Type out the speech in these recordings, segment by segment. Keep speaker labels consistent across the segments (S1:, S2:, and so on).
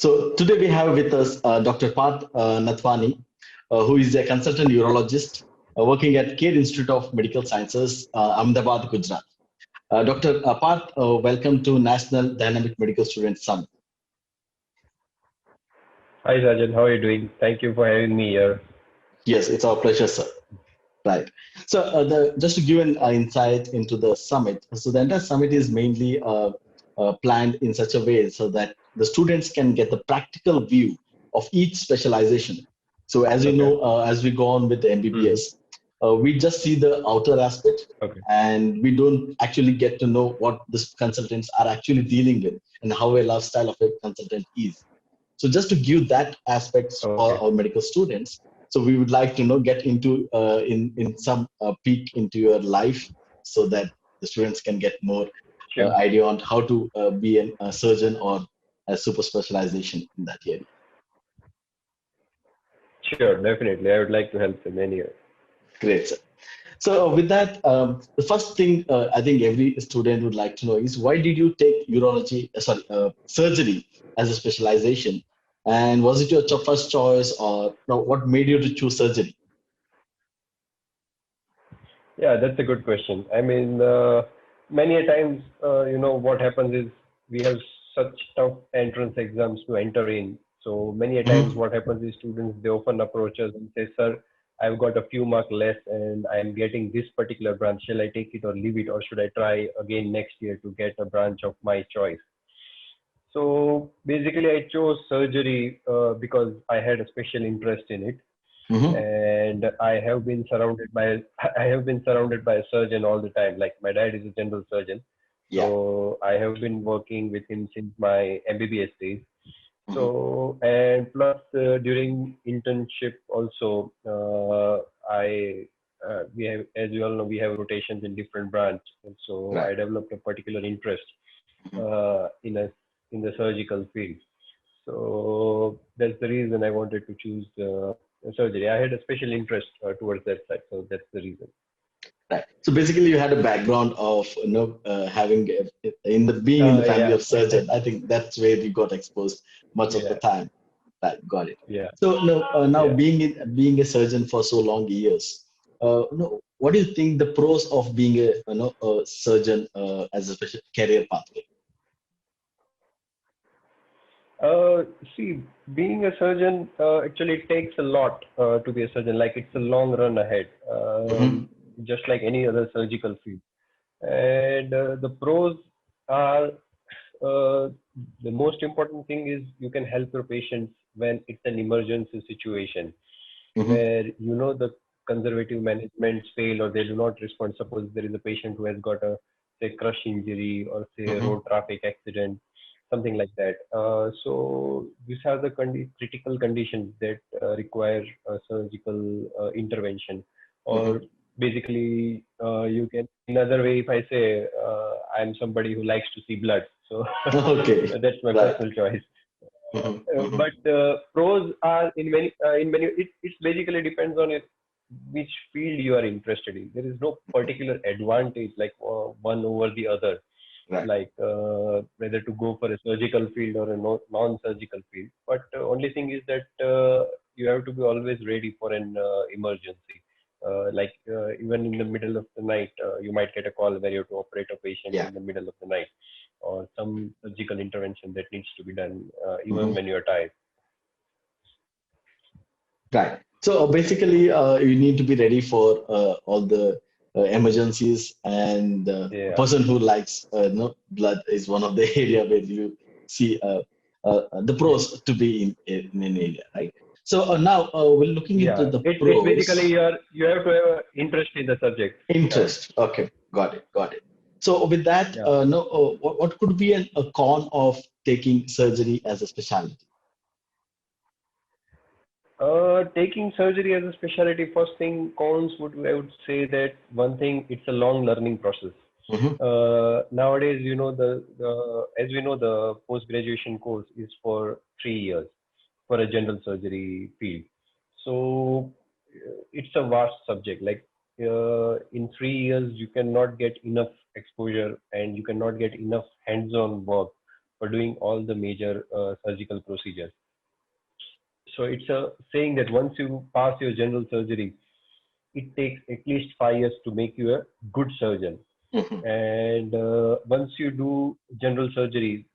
S1: So today we have with us Dr. Parth Nathwani, who is a consultant urologist working at Care Institute of Medical Sciences, Ahmedabad, Gujarat. Dr. Parth, welcome to National Dynamic Medical Students Summit.
S2: Hi Rajan, how are you doing? Thank you for having me here.
S1: Yes, it's our pleasure, sir. Right. So just to give an insight into the summit, so the entire summit is mainly planned in such a way so that the students can get the practical view of each specialization. So as you
S2: Okay.
S1: know, as we go on with the
S2: hmm
S1: MBBS, we just see the outer aspect
S2: Okay.
S1: and we don't actually get to know what the consultants are actually dealing with and how a lifestyle of a consultant is. So just to give that aspects for
S2: Okay.
S1: our medical students, so we would like to get into in some peek into your life, so that the students can get more
S2: Sure.
S1: idea on how to be a surgeon or a super specialization in that area.
S2: Sure, definitely. I would like to help them any.
S1: Great, sir. So with that, the first thing I think every student would like to know is why did you take surgery as a specialization, and was it your first choice, or no, what made you to choose surgery?
S2: Yeah, that's a good question. I mean, many a times, what happens is we have such tough entrance exams to enter in. So many a times,
S1: Mhm.
S2: what happens is students they often approach us and say, "Sir, I've got a few marks less, and I'm getting this particular branch. Shall I take it or leave it, or should I try again next year to get a branch of my choice?" So basically, I chose surgery because I had a special interest in it,
S1: Mhm.
S2: and I have been surrounded by a surgeon all the time. Like my dad is a general surgeon,
S1: Yeah.
S2: so I have been working with him since my MBBS days.
S1: Mhm.
S2: So and plus during internship also, I we have, as you all know, we have rotations in different branches. And so
S1: Right.
S2: I developed a particular interest
S1: Mhm.
S2: in the surgical field. So that's the reason I wanted to choose surgery. I had a special interest towards that side, so that's the reason.
S1: Right. So basically, you had a background of having in the being in the family
S2: Yeah,
S1: of surgeon. I think that's where you got exposed much of the
S2: yeah,
S1: time. Right. Got it.
S2: yeah,
S1: So now
S2: yeah.
S1: being a surgeon for so long years, what do you think the pros of being a surgeon as a special career pathway?
S2: Uh, See, being a surgeon actually it takes a lot to be a surgeon. Like it's a long run ahead,
S1: Mm-hmm.
S2: just like any other surgical field. And the pros are the most important thing is you can help your patients when it's an emergency situation
S1: Mm-hmm.
S2: where the conservative managements fail or they do not respond. Suppose there is a patient who has got a say crush injury or say a
S1: Mm-hmm.
S2: road traffic accident, something like that. So these are the critical conditions that require surgical intervention.
S1: Mm-hmm.
S2: Or basically, you can another way if I say I'm somebody who likes to see blood, so
S1: Okay.
S2: that's my
S1: Right.
S2: personal choice.
S1: Mm-hmm. Mm-hmm.
S2: But pros are in many it basically depends on which field you are interested in. There is no particular advantage like one over the other,
S1: Right.
S2: like whether to go for a surgical field or a non-surgical field. But only thing is that you have to be always ready for an emergency. Like even in the middle of the night, you might get a call where you have to operate a patient
S1: Yeah.
S2: in the middle of the night, or some surgical intervention that needs to be done even
S1: Mm-hmm.
S2: when you are tired.
S1: Right. So basically, you need to be ready for all the emergencies, and a
S2: Yeah,
S1: person who likes blood is one of the area where you see the pros to be in an area, right? So now we're looking into
S2: yeah.
S1: the
S2: It's basically
S1: pros.
S2: you have to have interest in the subject. Yeah,
S1: Interest. Okay, got it, got it. So with that,
S2: yeah.
S1: no, what could be a con of taking surgery as a specialty?
S2: Taking surgery as a specialty, first thing cons would I would say that one thing it's a long learning process.
S1: Mm-hmm.
S2: Nowadays, the as we know the post graduation course is for 3 years for a general surgery field. So it's a vast subject. Like in 3 years, you cannot get enough exposure and you cannot get enough hands-on work for doing all the major surgical procedures. So it's a saying that once you pass your general surgery, it takes at least 5 years to make you a good surgeon.
S1: Mhm.
S2: And once you do general surgery,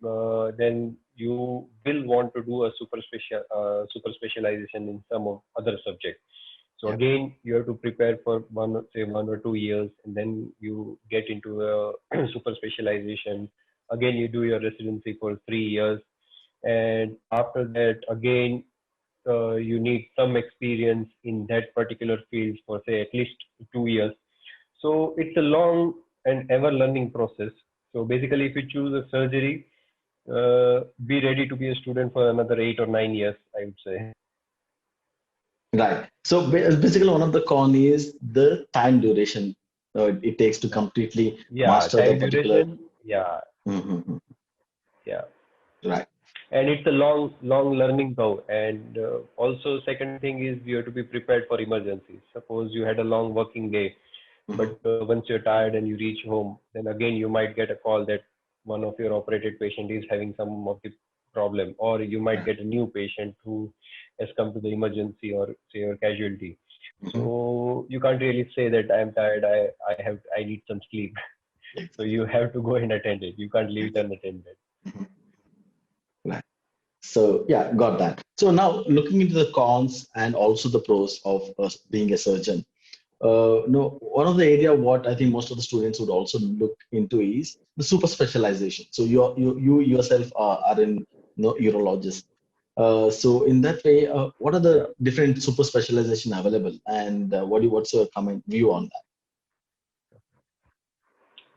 S2: then you will want to do a super specialization in some of other subjects. So
S1: Yeah.
S2: again, you have to prepare for say 1 or 2 years, and then you get into a super specialization. Again, you do your residency for 3 years, and after that, again, you need some experience in that particular field for say at least 2 years. So it's a long and ever learning process. So basically, if you choose a surgery, be ready to be a student for another 8 or 9 years, I would say.
S1: Right. So basically, one of the con is the time duration it takes to completely
S2: Yeah,
S1: master the
S2: time
S1: particular.
S2: duration. Yeah,
S1: Mhm.
S2: yeah.
S1: Right.
S2: And it's a long learning curve. And also, second thing is you have to be prepared for emergencies. Suppose you had a long working day,
S1: Mhm.
S2: but once you're tired and you reach home, then again you might get a call that one of your operated patient is having some of the problem, or you might
S1: Right.
S2: get a new patient who has come to the emergency or say a casualty.
S1: Mhm.
S2: So you can't really say that I'm tired, I need some sleep. So
S1: Exactly.
S2: you have to go and attend it. You can't leave it unattended.
S1: Mhm. Right. So yeah, got that. So now looking into the cons and also the pros of being a surgeon. No, one of the area what I think most of the students would also look into is the super specialization. So you yourself are in urologist. So in that way, what are
S2: Yeah.
S1: the different super specialization available, and what's your comment view on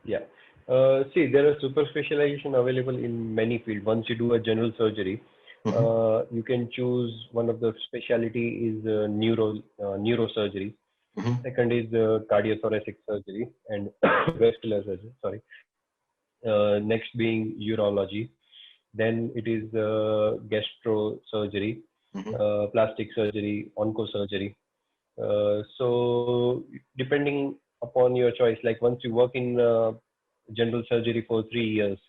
S2: Yeah. See, there are super specialization available in many fields. Once you do a general surgery,
S1: that? Hmm.
S2: you can choose one of the specialty is neurosurgery.
S1: Hmm.
S2: Second is cardiothoracic surgery and vascular surgery. Sorry. Next being urology. Then it is gastro surgery,
S1: Hmm.
S2: plastic surgery, oncosurgery. So depending upon your choice, like once you work in general surgery for 3 years,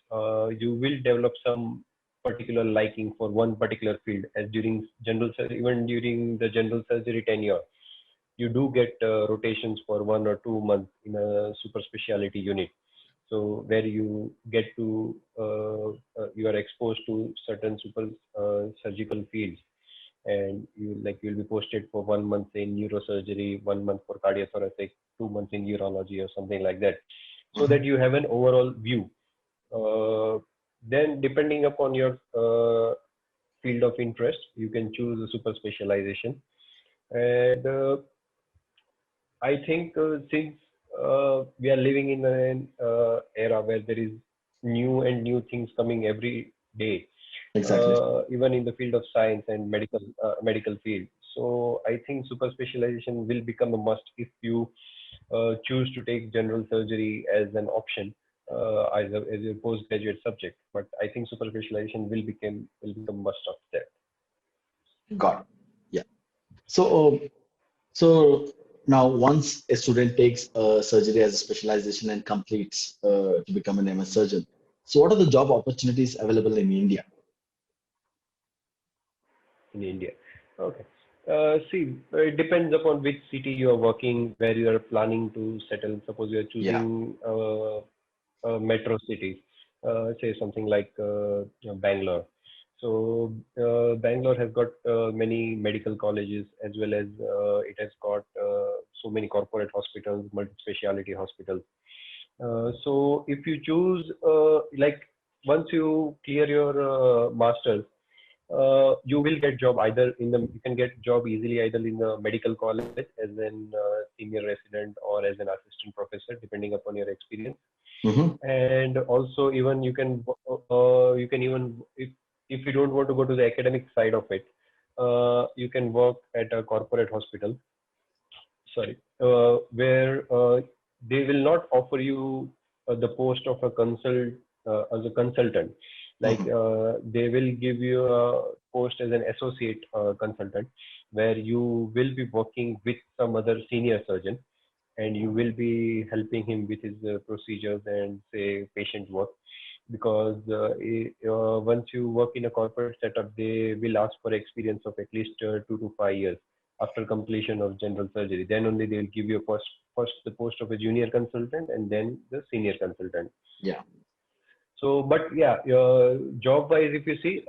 S2: you will develop some particular liking for one particular field. As during even during the general surgery tenure, you do get rotations for 1 or 2 months in a super specialty unit. So where you get to you are exposed to certain super surgical fields, and you'll be posted for 1 month in neurosurgery, 1 month for cardiothoracic, 2 months in urology or something like that, so
S1: Hmm.
S2: that you have an overall view. Uh, then depending upon your field of interest, you can choose a super specialization. And I think since we are living in an era where there is new things coming every day,
S1: Exactly.
S2: even in the field of science and medical field. So I think super specialization will become a must if you choose to take general surgery as an option as a postgraduate subject. But I think super specialization will become must of that.
S1: Got it. Yeah. So now once a student takes surgery as a specialization and completes to become an MS surgeon, so what are the job opportunities available in India?
S2: In India. Okay. See, it depends upon which city you are working, where you are planning to settle. Suppose you are
S1: Yeah.
S2: choosing a metro city, say something like Bangalore. So Bangalore has got many medical colleges, as well as it has got so many corporate hospitals, multi-speciality hospitals. So if you choose like once you clear your masters, you will get job either you can get job easily either in the medical college as an senior resident or as an assistant professor, depending upon your experience.
S1: Hmm.
S2: And also even you can even if you don't want to go to the academic side of it, you can work at a corporate hospital, sorry, where they will not offer you the post of a consult as a consultant. Like
S1: Hmm.
S2: they will give you a post as an associate consultant, where you will be working with some other senior surgeon, and you will be helping him with his procedures and say patient work. because once you work in a corporate setup, they will ask for experience of at least 2 to 5 years after completion of general surgery. Then only they will give you a first the post of a junior consultant and then the senior consultant.
S1: Yeah.
S2: So, but yeah, job wise, if you see,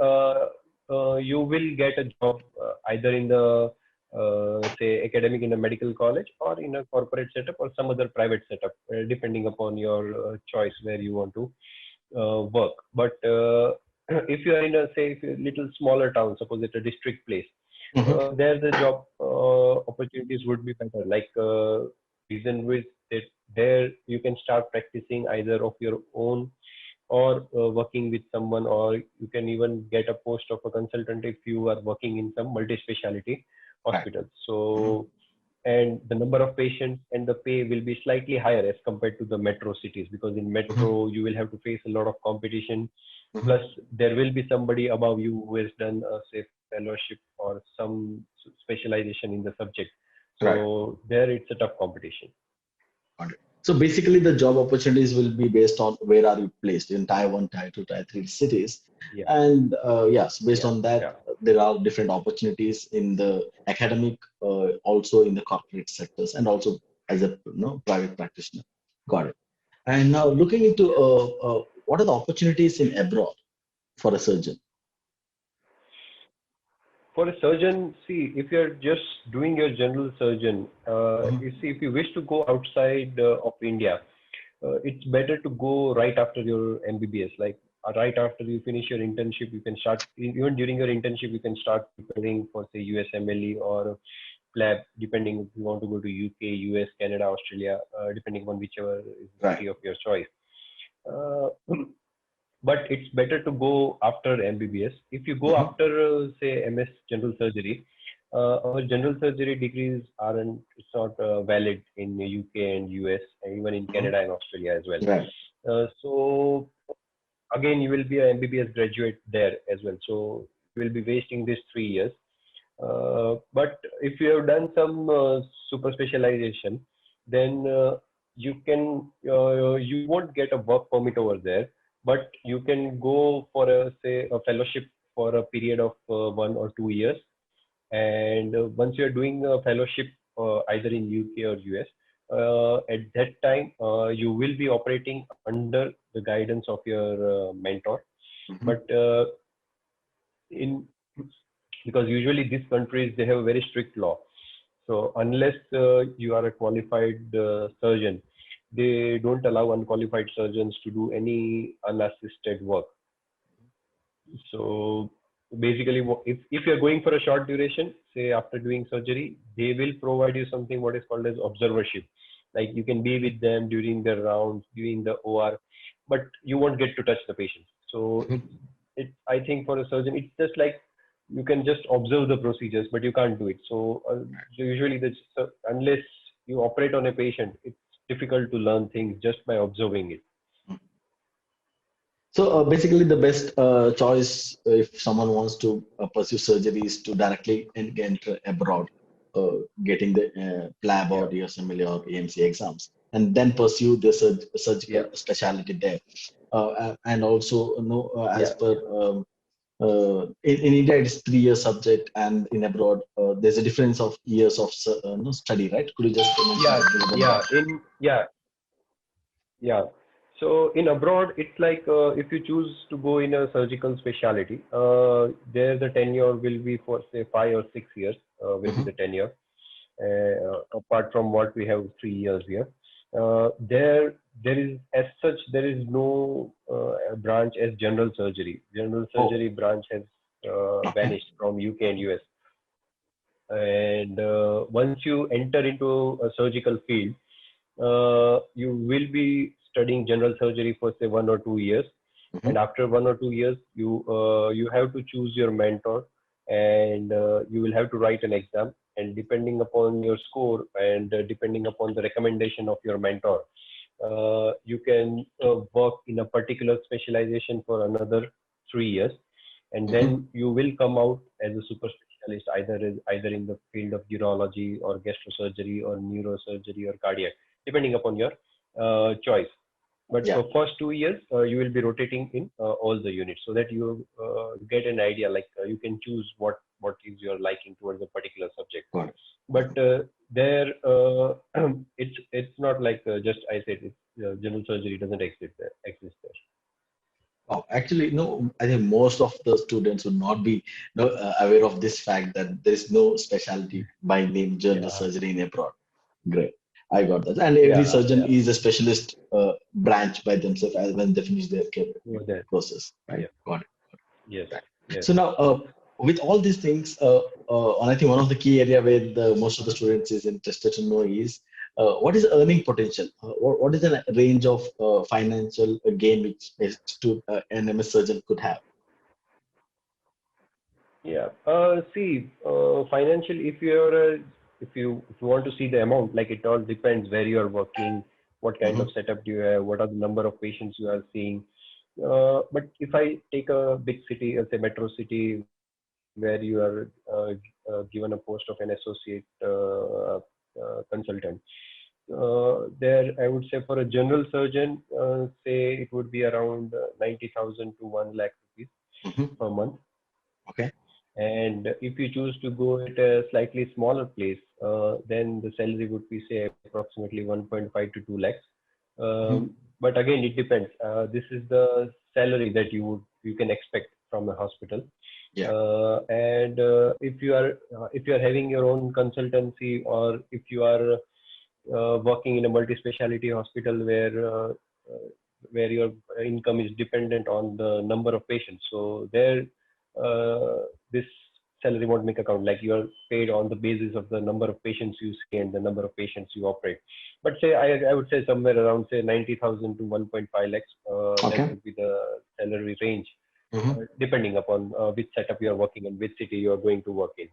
S2: you will get a job either in the say academic in a medical college or in a corporate setup or some other private setup, depending upon your choice where you want to work. But if you are in a say if you're a little smaller town, suppose it's a district place,
S1: Mhm.
S2: there the job opportunities would be better. Like reason with that, there you can start practicing either of your own or working with someone, or you can even get a post of a consultant if you are working in some multi-speciality
S1: Right.
S2: hospitals.
S1: Mhm.
S2: So, and the number of patients and the pay will be slightly higher as compared to the metro cities, because in
S1: Mhm.
S2: metro you will have to face a lot of competition.
S1: Mhm.
S2: Plus, there will be somebody above you who has done a say fellowship or some specialization in the subject.
S1: Right.
S2: So there it's a tough competition.
S1: Got it. So basically, the job opportunities will be based on where are you placed in Tier 1, Tier 2, Tier 3 cities.
S2: Yeah,
S1: And yes, based
S2: yeah,
S1: on that,
S2: yeah.
S1: there are different opportunities in the academic, also in the corporate sectors, and also as a private practitioner. Got it. And now looking into what are the opportunities in abroad for a surgeon?
S2: For a surgeon, see, if you're just doing your general surgeon,
S1: Mhm.
S2: you see, if you wish to go outside of India, it's better to go right after your MBBS. Like right after you finish your internship, you can start, even during your internship, you can start preparing for, say, USMLE or PLAB, depending if you want to go to UK, US, Canada, Australia, depending on whichever is the
S1: Right.
S2: city of your choice. Uh, but it's better to go after MBBS. If you go
S1: Mhm.
S2: after, say, MS General Surgery, our general surgery degrees aren't, it's not valid in the UK and US, and even in
S1: Mhm.
S2: Canada and Australia as well.
S1: Right.
S2: So again, you will be a MBBS graduate there as well. So you will be wasting these 3 years. But if you have done some super specialization, then you won't get a work permit over there, but you can go for a say a fellowship for a period of 1 or 2 years. And once you are doing a fellowship either in UK or US, at that time you will be operating under the guidance of your mentor.
S1: Mhm.
S2: But in because usually these countries they have a very strict law. So unless you are a qualified surgeon, they don't allow unqualified surgeons to do any unassisted work. So basically, if you're going for a short duration, say after doing surgery, they will provide you something what is called as observership. Like you can be with them during the rounds, during the OR, but you won't get to touch the patient. So
S1: Mhm.
S2: I think for a surgeon, it's just like you can just observe the procedures, but you can't do it. So usually, unless you operate on a patient, it's difficult to learn things just by observing it.
S1: So basically, the best choice if someone wants to pursue surgery is to directly enter abroad, getting the PLAB or
S2: Yeah,
S1: DSMLE or AMC exams, and then pursue the surgical
S2: yeah,
S1: specialty there. And also, as
S2: yeah.
S1: per in India, it is 3 year subject, and in abroad, there's a difference of years of study, right? Could you just mention
S2: Yeah,
S1: something about
S2: yeah,
S1: that?
S2: yeah. So in abroad, it's like if you choose to go in a surgical specialty, there the tenure will be for say 5 or 6 years. Will be
S1: Mhm.
S2: the tenure. Apart from what we have 3 years here, there is as such there is no branch as general surgery. General
S1: Oh,
S2: surgery branch has
S1: okay.
S2: vanished from UK and US. And once you enter into a surgical field, you will be studying general surgery for say 1 or 2 years,
S1: Mhm.
S2: and after 1 or 2 years, you have to choose your mentor, and you will have to write an exam. And depending upon your score and depending upon the recommendation of your mentor, you can work in a particular specialization for another 3 years, and
S1: Mhm.
S2: then you will come out as a super specialist either in the field of urology or gastrosurgery or neurosurgery or cardiac, depending upon your choice. But
S1: Yeah.
S2: for first 2 years, you will be rotating in all the units so that you get an idea, like you can choose what is your liking towards a particular subject.
S1: Got it.
S2: But there, it's not like just I said, it's, general surgery doesn't exist there.
S1: Oh, actually, no, I think most of the students would not be aware of this fact that there is no specialty by name general
S2: Yeah,
S1: surgery in abroad. Great. I got that. And every
S2: yeah,
S1: surgeon
S2: yeah.
S1: is a specialist branch by themselves as when they finish their career
S2: Over there.
S1: process, right?
S2: Yeah.
S1: Got it.
S2: Yes.
S1: Right.
S2: Yes.
S1: So now, with all these things, and I think one of the key area where most of the students is interested to know is what is earning potential? What is the range of financial gain which an MS surgeon could have?
S2: Yeah. See, financial, if you want to see the amount, like it all depends where you are working, what kind
S1: Hmm.
S2: of setup do you have, what are the number of patients you are seeing. But if I take a big city, say metro city, where you are given a post of an associate consultant, there I would say for a general surgeon, say it would be around 90,000 to 1 lakh rupees
S1: Hmm.
S2: per month.
S1: Okay.
S2: And if you choose to go at a slightly smaller place, then the salary would be say approximately 1.5 to 2 lakhs.
S1: Hmm.
S2: But again, it depends. This is the salary that you can expect from a hospital.
S1: Yeah.
S2: And if you are having your own consultancy, or if you are working in a multi-speciality hospital where your income is dependent on the number of patients. So there, this salary won't make account. Like you are paid on the basis of the number of patients you see and the number of patients you operate. But say I would say somewhere around say 90,000 to 1.5 lakhs. That
S1: Okay.
S2: would be the salary range,
S1: Hmm.
S2: depending upon which setup you are working in, which city you are going to work in.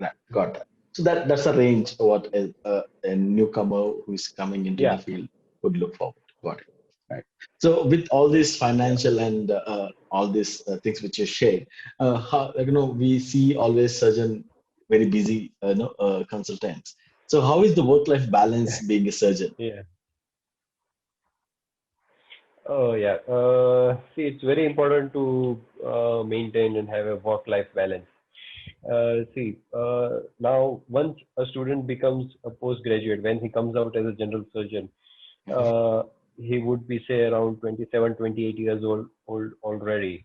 S1: Right. Got that. So that's a range what a newcomer who is coming into the
S2: Yeah.
S1: field would look forward to. Got it. Right. So with all these
S2: Yeah.
S1: financial and all these things which you shared, how we see always surgeon very busy, consultants. So how is the work-life balance being a surgeon?
S2: Yeah. Oh, yeah. See, it's very important to maintain and have a work-life balance. See, now once a student becomes a postgraduate, when he comes out as a general surgeon,
S1: Mhm.
S2: uh, he would be say around 27, 28 years old already.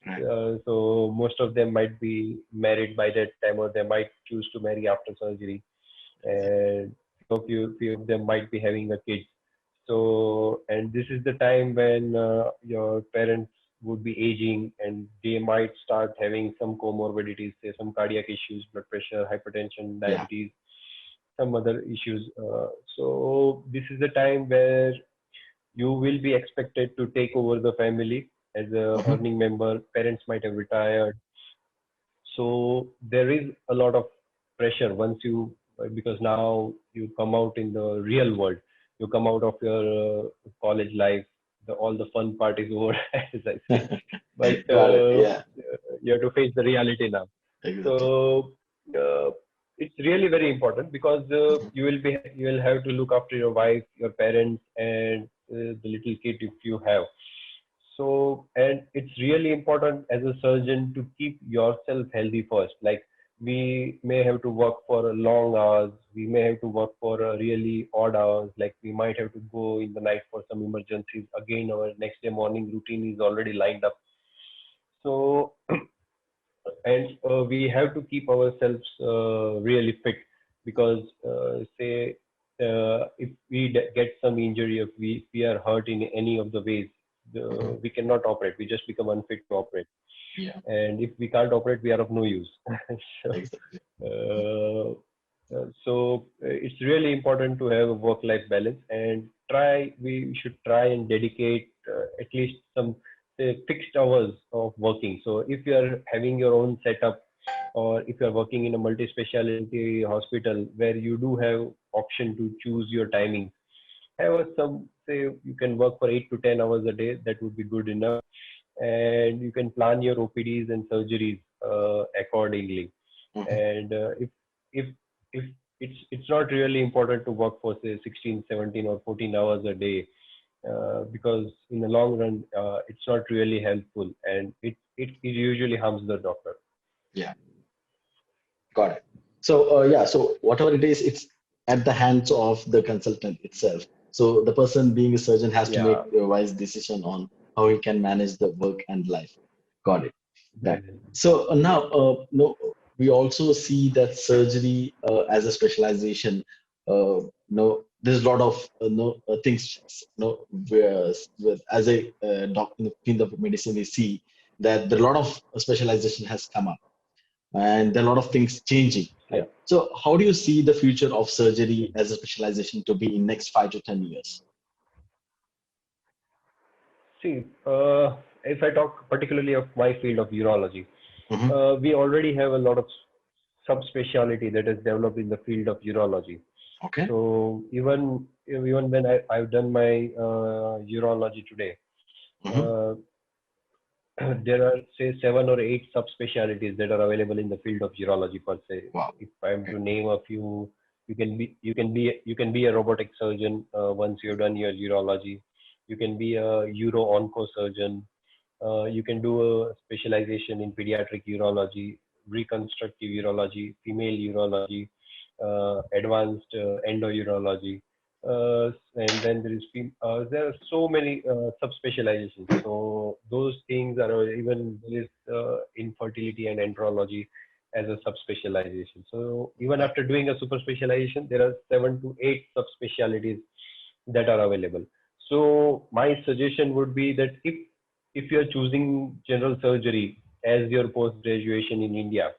S1: Right.
S2: So most of them might be married by that time, or they might choose to marry after surgery,
S1: Exactly.
S2: and few of them might be having a kid. So, and this is the time when your parents would be aging, and they might start having some comorbidities, say some cardiac issues, blood pressure, hypertension,
S1: Yeah.
S2: diabetes, some other issues. So this is the time where you will be expected to take over the family as a
S1: Hmm.
S2: earning member. Parents might have retired, so there is a lot of pressure once you, because now you come out in the real world. You come out of your college life. All the fun part is over, as I say. But
S1: Got it. Yeah.
S2: you have to face the reality now.
S1: Exactly.
S2: So it's really very important, because
S1: Hmm.
S2: you will have to look after your wife, your parents, and the little kid if you have. So, and it's really important as a surgeon to keep yourself healthy first. Like we may have to work for long hours, we may have to work for really odd hours. Like we might have to go in the night for some emergencies. Again, our next day morning routine is already lined up. So, and we have to keep ourselves really fit, because say if we get some injury, if we are hurt in any of the ways,
S1: Hmm.
S2: we cannot operate. We just become unfit to operate,
S1: Yeah.
S2: and if we can't operate, we are of no use. So,
S1: Exactly.
S2: uh, it's really important to have a work-life balance, and we should try and dedicate at least some say fixed hours of working. So if you are having your own setup, or if you are working in a multi-specialty hospital where you do have option to choose your timing, have some, say you can work for 8 to 10 hours a day, that would be good enough, and you can plan your OPDs and surgeries accordingly.
S1: Hmm.
S2: And if it's not really important to work for say 16, 17 or 14 hours a day, because in the long run, it's not really helpful, and it usually harms the doctor.
S1: Yeah, got it. So yeah, so whatever it is, it's at the hands of the consultant itself. So the person being a surgeon has to make
S2: Yeah,
S1: a wise decision on how he can manage the work and life. Got it. Right.
S2: definitely.
S1: So now, no, we also see that surgery as a specialization. No, there's a lot of no things. No, as a doctor in the field of medicine, we see that there are a lot of specialization has come up, and there are a lot of things changing.
S2: Yeah.
S1: Right. So, how do you see the future of surgery as a specialization to be in next 5 to 10 years?
S2: See, if I talk particularly of my field of urology,
S1: Hmm.
S2: we already have a lot of subspecialty that is developed in the field of urology.
S1: Okay.
S2: So even when I've done my urology today,
S1: Hmm.
S2: uh, there are say 7 or 8 subspecialties that are available in the field of urology per se.
S1: Wow.
S2: If I'm
S1: Okay.
S2: to name a few, you can be a robotic surgeon once you've done your urology. You can be a uro-onco surgeon. You can do a specialization in pediatric urology, reconstructive urology, female urology, advanced endourology, and then there are so many subspecializations. So those things are even there is infertility and andrology as a subspecialization. So even
S1: Right.
S2: after doing a super specialization, there are 7 to 8 subspecialties that are available. So my suggestion would be that if you're choosing general surgery as your post graduation in India,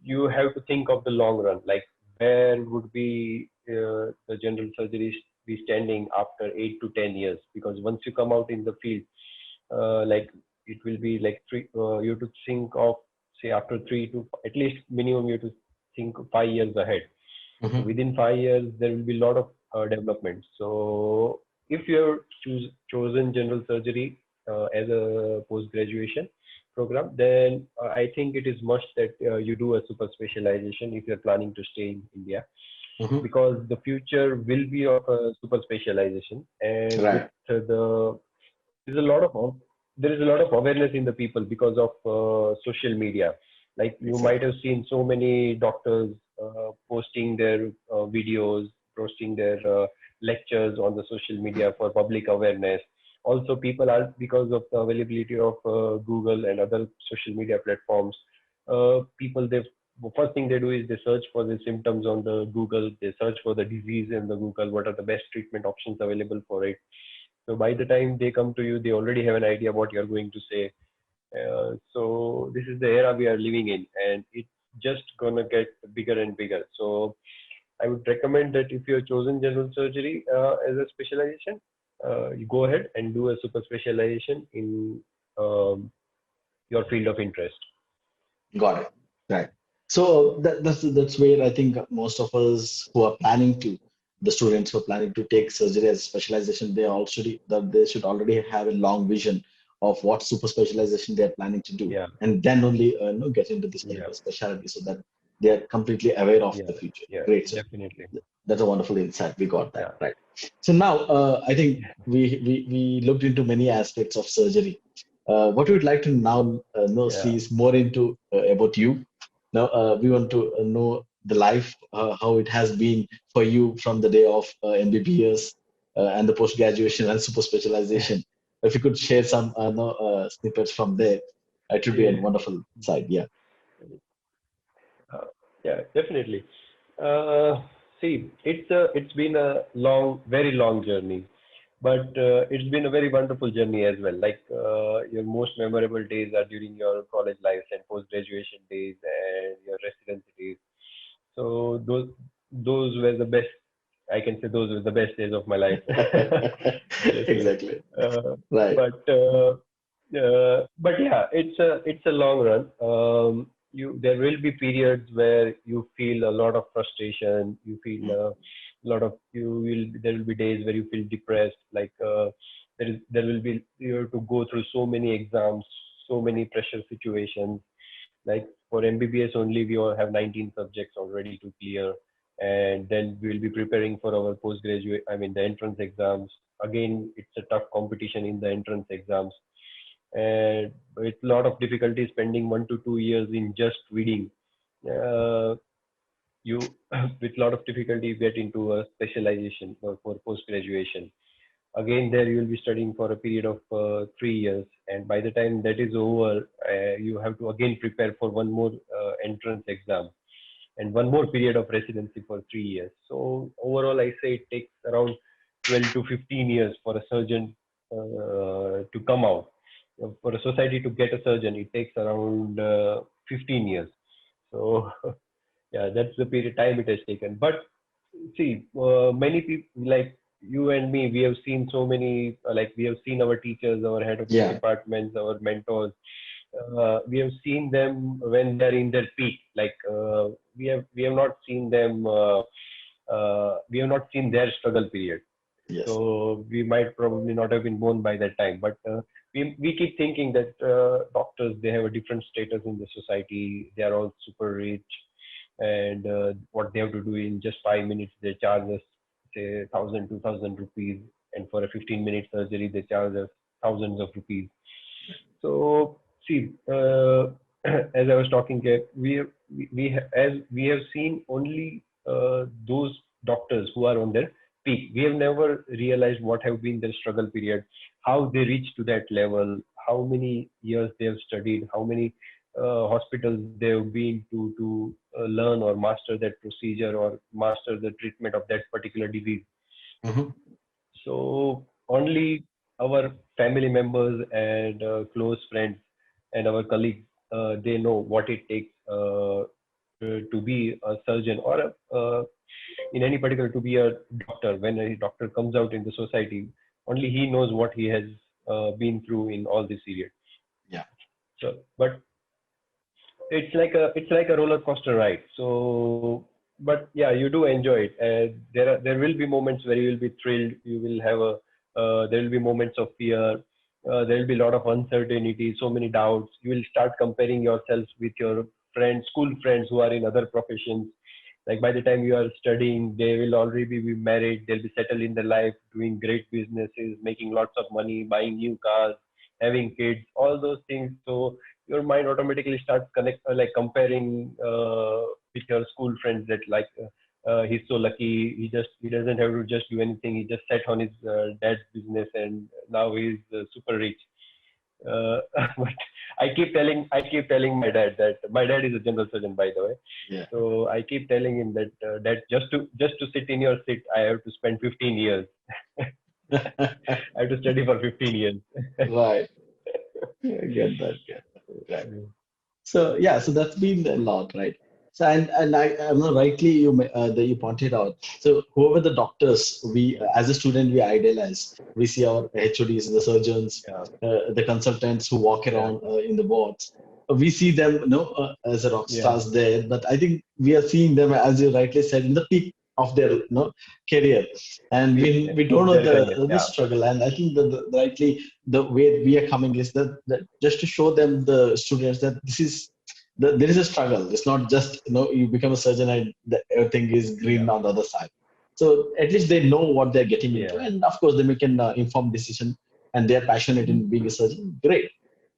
S2: you have to think of the long run, like where would be the general surgery be standing after 8 to 10 years? Because once you come out in the field, like it will be like you have to think of say after 3 to at least minimum you have to think 5 years ahead. So
S1: Hmm.
S2: within 5 years, there will be a lot of development. So if you have chosen general surgery as a post graduation program, then I think it is must that you do a super specialization if you're planning to stay in India,
S1: Hmm.
S2: because the future will be of a super specialization. And with
S1: Right.
S2: the there's a lot of there is a lot of awareness in the people because of social media. Like you might
S1: Exactly.
S2: have seen so many doctors posting their videos, posting their lectures on the social media for public awareness. Also people are, because of the availability of Google and other social media platforms, people, they first thing they do is they search for the symptoms on the Google, they search for the disease in the Google, what are the best treatment options available for it. So by the time they come to you, they already have an idea what you're going to say. So this is the era we are living in, and it's just gonna get bigger and bigger. So I would recommend that if you have chosen general surgery as a specialization, you go ahead and do a super specialization in um, your field of interest.
S1: Got it. Right. So that's where I think most of us who are planning to, the students who are planning to take surgery as specialization, they should already have a long vision of what super specialization they are planning to do,
S2: Yeah,
S1: and then only get into this
S2: yeah,
S1: particular specialty so that they are completely aware of
S2: yeah,
S1: the future.
S2: yeah,
S1: Great, sir.
S2: definitely.
S1: That's a wonderful insight. We got that
S2: Yeah,
S1: right. So now I think we looked into many aspects of surgery. What we would like to now know
S2: yeah,
S1: see is more into about you. Now we want to know the life, how it has been for you from the day of MBBS and the post graduation and super specialization. If you could share some no, snippets from there, it would be a
S2: yeah.
S1: wonderful side. Yeah.
S2: Uh, yeah, definitely. Uh, See, it's been a long, very long journey, but it's been a very wonderful journey as well. Like your most memorable days are during your college lives and post graduation days and your residency days. So those were the best. I can say those were the best days of my life. Seriously.
S1: Exactly.
S2: Uh,
S1: Right.
S2: but yeah, it's a long run. There will be periods where you feel a lot of frustration. You feel
S1: Mm.
S2: a lot of there will be days where you feel depressed. Like there will be, you have to go through so many exams, so many pressure situations. Like for MBBS only, we all have 19 subjects already to clear, and then we will be preparing for our postgraduate, I mean the entrance exams. again, it's a tough competition in the entrance exams, and with a lot of difficulty spending 1 to 2 years in just reading. Uh, you with a lot of difficulty get into a specialization for post graduation. Again, there you will be studying for a period of 3 years, and by the time that is over, you have to again prepare for one more entrance exam and one more period of residency for 3 years. So overall, I say it takes around 12 to 15 years for a surgeon to come out. For a society to get a surgeon, it takes around 15 years. So yeah, that's the period time it has taken. But see, many people like you and me, we have seen so many, like we have seen our teachers, our head of
S1: Yeah.
S2: departments, our mentors. We have seen them when they're in their peak. Like we have not seen them. We have not seen their struggle period.
S1: Yes.
S2: So we might probably not have been born by that time. But we keep thinking that doctors, they have a different status in the society. They are all super rich, and what they have to do in just 5 minutes, they charge us say 1,000, 2,000 rupees, and for a 15-minute surgery, they charge us thousands of rupees. So see, as I was talking, as we have seen only those doctors who are on their peak. We have never realized what have been their struggle period, how they reached to that level, how many years they have studied, how many hospitals they have been to learn or master that procedure or master the treatment of that particular disease.
S1: Mhm.
S2: So only our family members and close friends and our colleagues, they know what it takes to be a surgeon or in any particular to be a doctor. When a doctor comes out in the society, only he knows what he has been through in all this period.
S1: Yeah.
S2: So, but it's like a roller coaster ride. So, but yeah, you do enjoy it. There will be moments where you will be thrilled. You will have a there will be moments of fear. There will be a lot of uncertainty, so many doubts. You will start comparing yourself with your friends, school friends who are in other professions. Like by the time you are studying, they will already be married. They'll be settled in their life, doing great businesses, making lots of money, buying new cars, having kids, all those things. So your mind automatically starts like comparing with your school friends that like he's so lucky, he doesn't have to just do anything, he just sat on his dad's business and now he's super rich. uh, but I keep telling my dad that my dad is a general surgeon, by the way.
S1: Yeah.
S2: So I keep telling him that that just to sit in your seat, I have to spend 15 years. I have to study for 15 years.
S1: Right. I get that. Get that. Right. So yeah, so that's been a lot, right? So and I'm not rightly that you pointed out. So whoever the doctors we as a student we idolize, we see our HODs, the surgeons,
S2: Yeah,
S1: the consultants who walk
S2: yeah,
S1: around in the wards. We see them, as a rock
S2: yeah,
S1: stars there. But I think we are seeing them, as you rightly said, in the peak of their career, and we don't
S2: of
S1: know
S2: their career.
S1: the
S2: Yeah,
S1: struggle. And I think the rightly the way we are coming is that just to show them the students that this is there is a struggle. It's not just you become a surgeon and everything is
S2: yeah,
S1: green on the other side. So at least they know what they're getting into,
S2: yeah,
S1: and of course they make an informed decision, and they're passionate in being a surgeon. Great,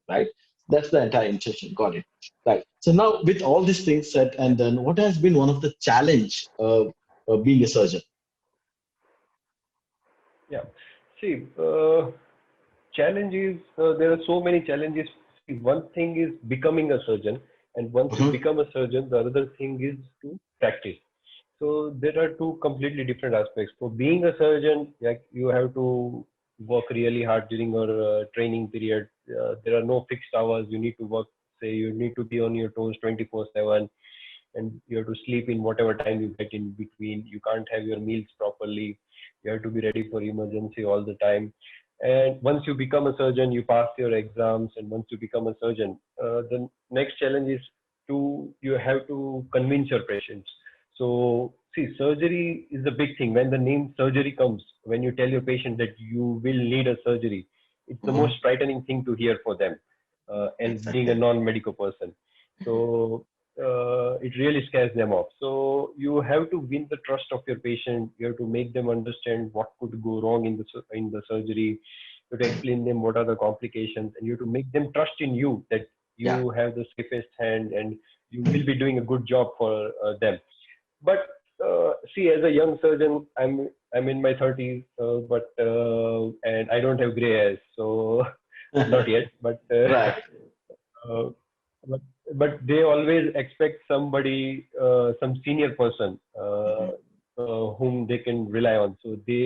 S1: right? That's the entire intention. Got it. Right. So now with all these things said and done, what has been one of the challenge of being a surgeon?
S2: yeah. See, challenges. There are so many challenges. See, one thing is becoming a surgeon, and once you
S1: Mhm.
S2: become a surgeon, the other thing is to practice. So there are two completely different aspects. For being a surgeon, like you have to work really hard during your training period. There are no fixed hours. You need to work. Say you need to be on your toes 24/7, and you have to sleep in whatever time you get in between. You can't have your meals properly. You have to be ready for emergency all the time. And once you become a surgeon, you pass your exams, and once you become a surgeon, the next challenge is you have to convince your patients. So see, surgery is a big thing. When the name surgery comes, when you tell your patient that you will need a surgery, it's the most
S1: Mhm.
S2: frightening thing to hear for them. And being a
S1: Exactly.
S2: non-medical person, so it really scares them off. So you have to win the trust of your patient. You have to make them understand what could go wrong in the surgery. You have to explain them what are the complications, and you have to make them trust in you that
S1: Yeah.
S2: you have the safest hand and you will be doing a good job for them. But see, as a young surgeon, I'm in my 30s, but and I don't have gray hairs, so not yet. But
S1: Right.
S2: uh, but but they always expect somebody, some senior person,
S1: Mhm.
S2: whom they can rely on. So the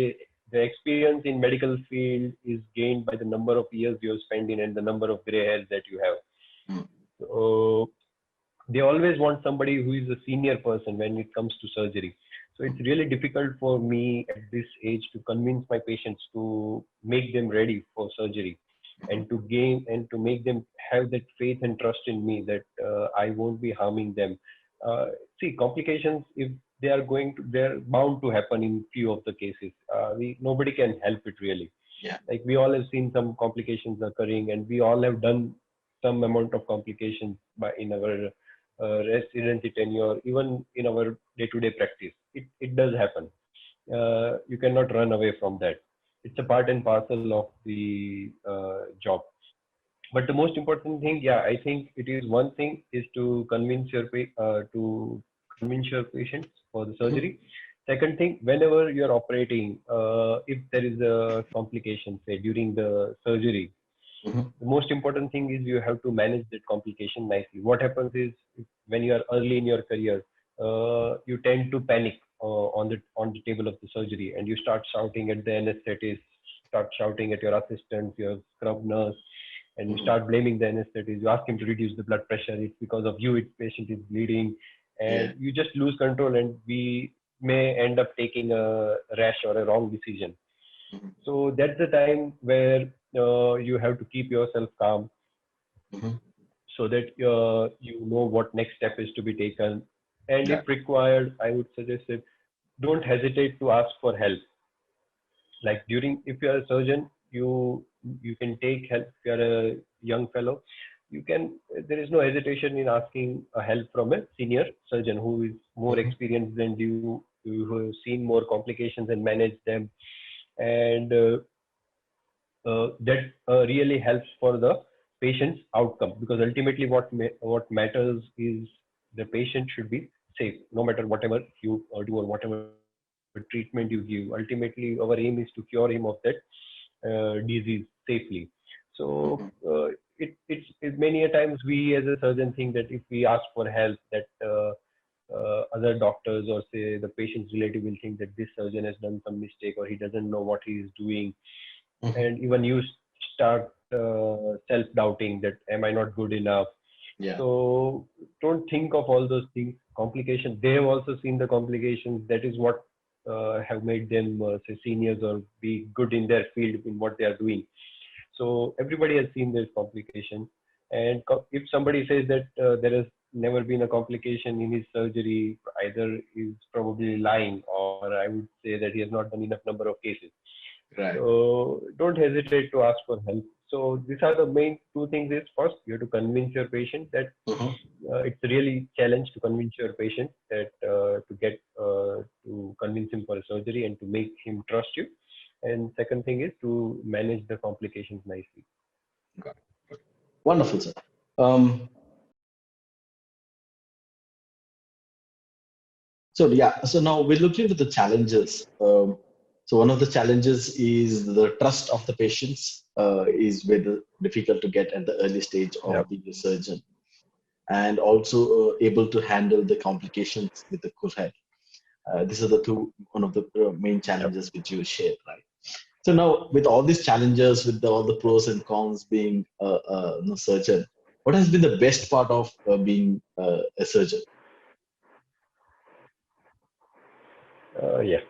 S2: experience in medical field is gained by the number of years you have spent in and the number of gray hairs that you have.
S1: Mm.
S2: So they always want somebody who is a senior person when it comes to surgery. So it's really difficult for me at this age to convince my patients to make them ready for surgery and to gain and to make them have that faith and trust in me that I won't be harming them. See, complications, if they are going to, they're bound to happen in few of the cases. Nobody can help it really.
S1: Yeah.
S2: Like we all have seen some complications occurring, and we all have done some amount of complications by in our residency tenure, even in our day-to-day practice. It does happen. You cannot run away from that. It's a part and parcel of the job. But the most important thing, yeah, I think it is one thing is to convince your patients for the
S1: Mhm.
S2: surgery. Second thing, whenever you're operating, if there is a complication, say during the surgery,
S1: Mhm.
S2: the most important thing is you have to manage that complication nicely. What happens is when you are early in your career, you tend to panic on the table of the surgery, and you start shouting at the anesthetist, start shouting at your assistant, your scrub nurse, and you
S1: Mhm.
S2: start blaming the anesthetist. You ask him to reduce the blood pressure. It's because of you, its patient is bleeding,
S1: Yeah.
S2: and you just lose control, and we may end up taking a rash or a wrong decision.
S1: Mhm.
S2: So that's the time where you have to keep yourself calm
S1: Mhm.
S2: so that you know what next step is to be taken. And
S1: Yeah.
S2: if required, I would suggest that don't hesitate to ask for help. Like during, if you are a surgeon, you can take help. If you are a young fellow, you can. There is no hesitation in asking a help from a senior surgeon who is more
S1: Mhm.
S2: experienced than you, who have seen more complications and managed them, and that really helps for the patient's outcome, because ultimately what matters is the patient should be safe no matter whatever you do or whatever treatment you give. Ultimately our aim is to cure him of that disease safely. So
S1: Mhm.
S2: it's many a times we as a surgeon think that if we ask for help, that other doctors or say the patient's relative will think that this surgeon has done some mistake or he doesn't know what he is doing,
S1: Mhm.
S2: and even you start self-doubting that am I not good enough.
S1: Yeah.
S2: So don't think of all those things. Complications, they have also seen the complications. That is what have made them say seniors or be good in their field in what they are doing. So everybody has seen this complication, and if somebody says that there has never been a complication in his surgery, either is probably lying, or I would say that he has not done enough number of cases.
S1: Right.
S2: So don't hesitate to ask for help. So these are the main two things. Is first you have to convince your patient that
S1: Mhm.
S2: it's really challenge to convince your patient that to convince him for a surgery and to make him trust you. And second thing is to manage the complications nicely.
S1: Got it. Wonderful, sir. Um, so yeah, so now we're looking at the challenges. So one of the challenges is the trust of the patients is very difficult to get at the early stage
S2: Yeah.
S1: of being a surgeon, and also able to handle the complications with the cool head. These are the two one of the main
S2: Yep.
S1: challenges which you shared, right? So now, with all these challenges, with all the pros and cons being a surgeon, what has been the best part of being a surgeon?
S2: Yeah.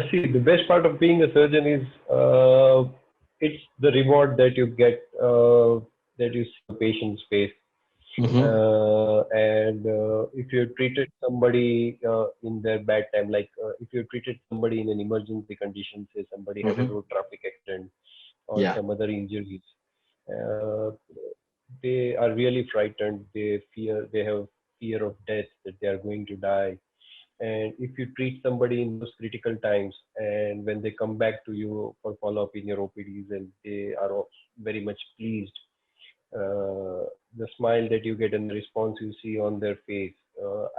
S2: See, the best part of being a surgeon is it's the reward that you get, that you see the patient's face.
S1: Mm-hmm.
S2: And if you treated somebody in their bad time, like if you treated somebody in an emergency condition, say somebody had a
S1: Mm-hmm.
S2: road traffic accident or
S1: Yeah.
S2: some other injuries, uh, they are really frightened. They fear. They have fear of death, that they are going to die. And if you treat somebody in those critical times, and when they come back to you for follow-up in your OPDs, and they are all very much pleased, the smile that you get and the response you see on their face,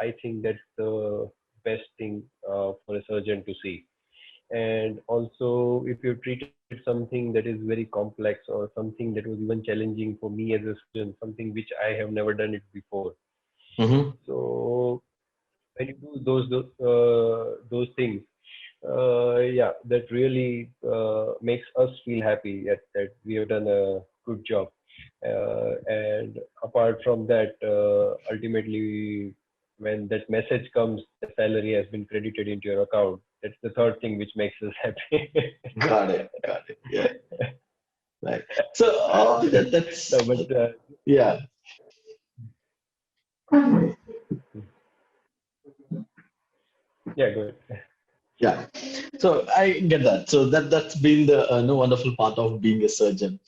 S2: I think that's the best thing for a surgeon to see. And also, if you treated something that is very complex, or something that was even challenging for me as a surgeon, something which I have never done it before.
S1: Mm-hmm.
S2: So when you do those things, yeah, that really makes us feel happy that we have done a good job. And apart from that, ultimately, when that message comes, the salary has been credited into your account. That's the third thing which makes us happy.
S1: Got it. Got it. Yeah. Right. So, that's,
S2: No, but
S1: yeah.
S2: yeah, good.
S1: Yeah. So I get that. So that's been the no wonderful part of being a surgeon.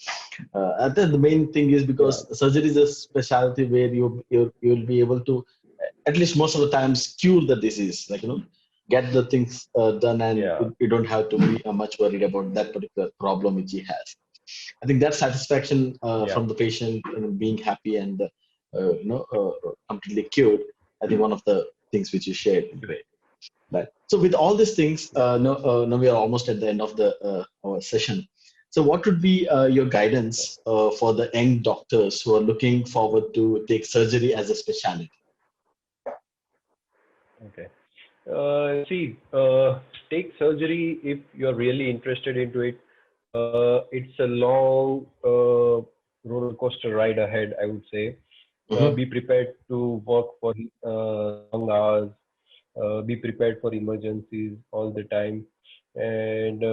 S1: I think the main thing is
S2: Yeah,
S1: because surgery is a specialty where you'll be able to, at least most of the times, cure the disease. Like, get the things done, and
S2: yeah,
S1: you don't have to be much worried about that particular problem which he has. I think that satisfaction
S2: yeah,
S1: from the patient, being happy and completely cured. I think one of the things which you shared. Great. Right. So with all these things,
S2: yeah.
S1: now we are almost at the end of the our session. So what would be your guidance for the young doctors who are looking forward to take surgery as a specialty?
S2: Okay. See, take surgery if you're really interested into it. It's a long roller coaster ride ahead, I would say.
S1: Mm-hmm.
S2: Be prepared to work for long hours. Be prepared for emergencies all the time. And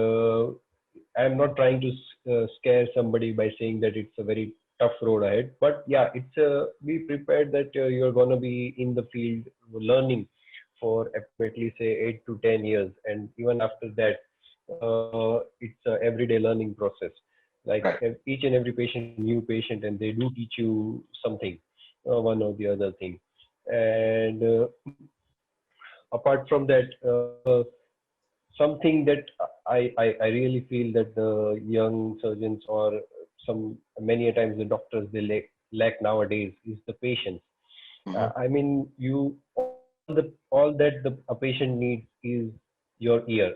S2: I'm not trying to scare somebody by saying that it's a very tough road ahead. But yeah, be prepared that you're going to be in the field learning for approximately say 8 to 10 years, and even after that, it's a everyday learning process. Like
S1: Right.
S2: each and every patient, new patient, and they do teach you something, one or the other thing. And apart from that, something that I really feel that the young surgeons, or many a times the doctors, they lack nowadays, is the patience.
S1: Mm-hmm.
S2: I mean, all that a patient needs is your ear.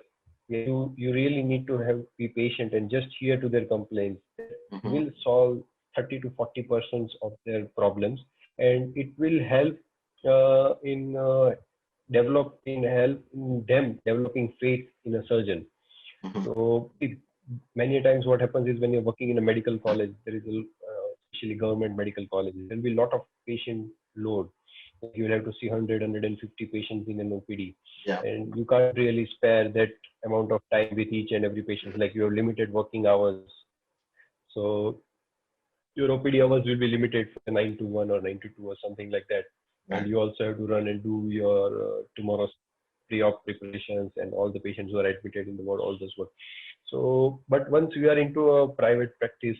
S2: You really need to be patient and just hear to their complaints. That
S1: Mm-hmm.
S2: will solve 30 to 40% of their problems, and it will help in help in them developing faith in a surgeon.
S1: Mm-hmm.
S2: So many times what happens is, when you're working in a medical college, there is especially government medical colleges, there will be a lot of patient load. You will have to see 100, patients in an OPD,
S1: Yeah.
S2: and you can't really spare that amount of time with each and every patient. Like, you have limited working hours, so your OPD hours will be limited for 9 to 1 or 9 to 2 or something like that. And
S1: Right.
S2: you also have to run and do your tomorrow's pre-op preparations, and all the patients who are admitted in the ward, all those work. So, but once you are into a private practice,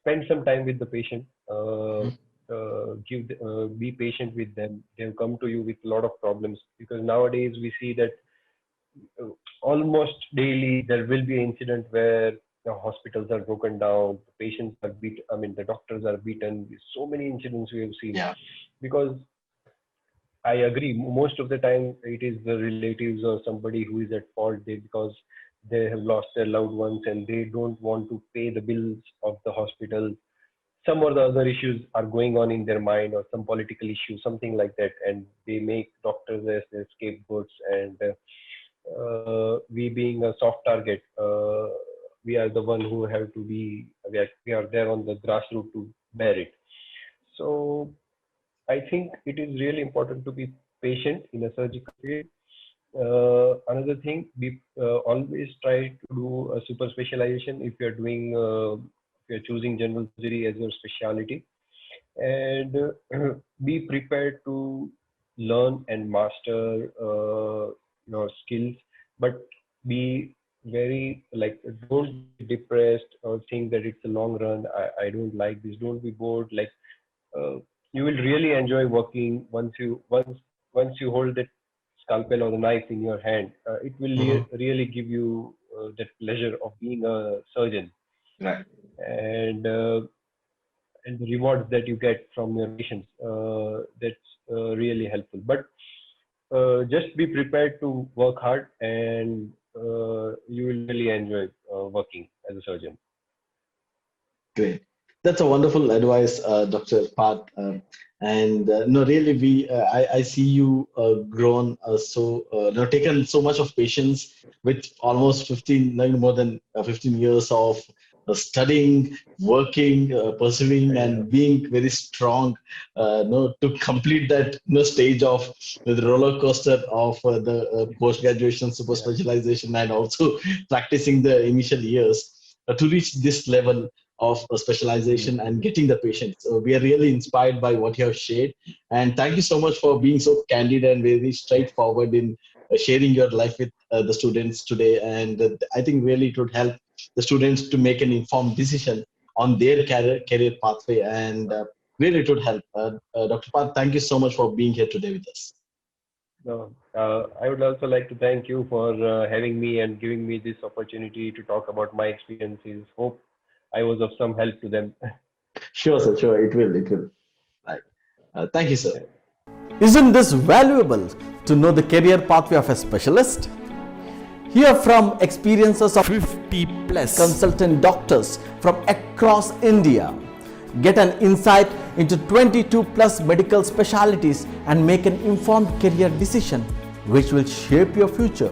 S2: spend some time with the patient.
S1: Mm-hmm.
S2: Be patient with them. They've come to you with a lot of problems, because nowadays we see that uh, almost daily there will be an incident where the hospitals are broken down, the patients are beat. I mean, the doctors are beaten. So many incidents we have seen,
S1: Yeah.
S2: because I agree. Most of the time, it is the relatives or somebody who is at fault, because they have lost their loved ones and they don't want to pay the bills of the hospital. Some or the other issues are going on in their mind, or some political issue, something like that, and they make doctors as their scapegoats. And we, being a soft target, we are the one who have to be. We are there on the grassroots to bear it. So I think it is really important to be patient in a surgical field. Another thing, always try to do a super specialization if you're doing, if you're choosing general surgery as your specialty, and be prepared to learn and master your skills, but be very, like, don't be depressed or think that it's a long run. I don't like this. Don't be bored. Like, uh, you will really enjoy working once you hold that scalpel or the knife in your hand. It will
S1: Mhm.
S2: really give you that pleasure of being a surgeon,
S1: Right.
S2: and and the rewards that you get from your patients. That's really helpful. But just be prepared to work hard, and you will really enjoy working as a surgeon.
S1: Great. That's a wonderful advice, Dr. Pat. And no, really, I see you grown taken so much of patience with almost 15, no, more than 15 years of studying, working, pursuing, and being very strong, no, to complete that no stage of the roller coaster of the post graduation, super
S2: Yeah.
S1: specialization, and also practicing the initial years to reach this level of specialization and getting the patients. So we are really inspired by what you have shared. And thank you so much for being so candid and very straightforward in sharing your life with the students today. And I think really it would help the students to make an informed decision on their career pathway. And really it would help. Dr. Pat, thank you so much for being here today with us.
S2: No, I would also like to thank you for having me and giving me this opportunity to talk about my experiences. Hope I was of some help to them.
S1: Sure, sir. Sure. It will. It will. Right. Thank you, sir.
S3: Isn't this valuable to know the career pathway of a specialist? Hear from experiences of 50 plus consultant doctors from across India. Get an insight into 22 plus medical specialties and make an informed career decision which will shape your future.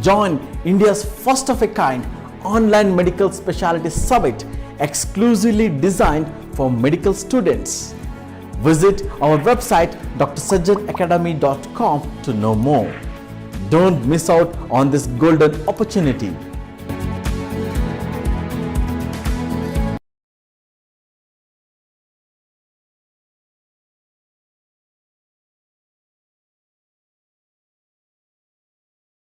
S3: Join India's first of a kind online medical specialty summit exclusively designed for medical students. Visit our website drsajjanacademy.com to know more. Don't miss out on this golden opportunity.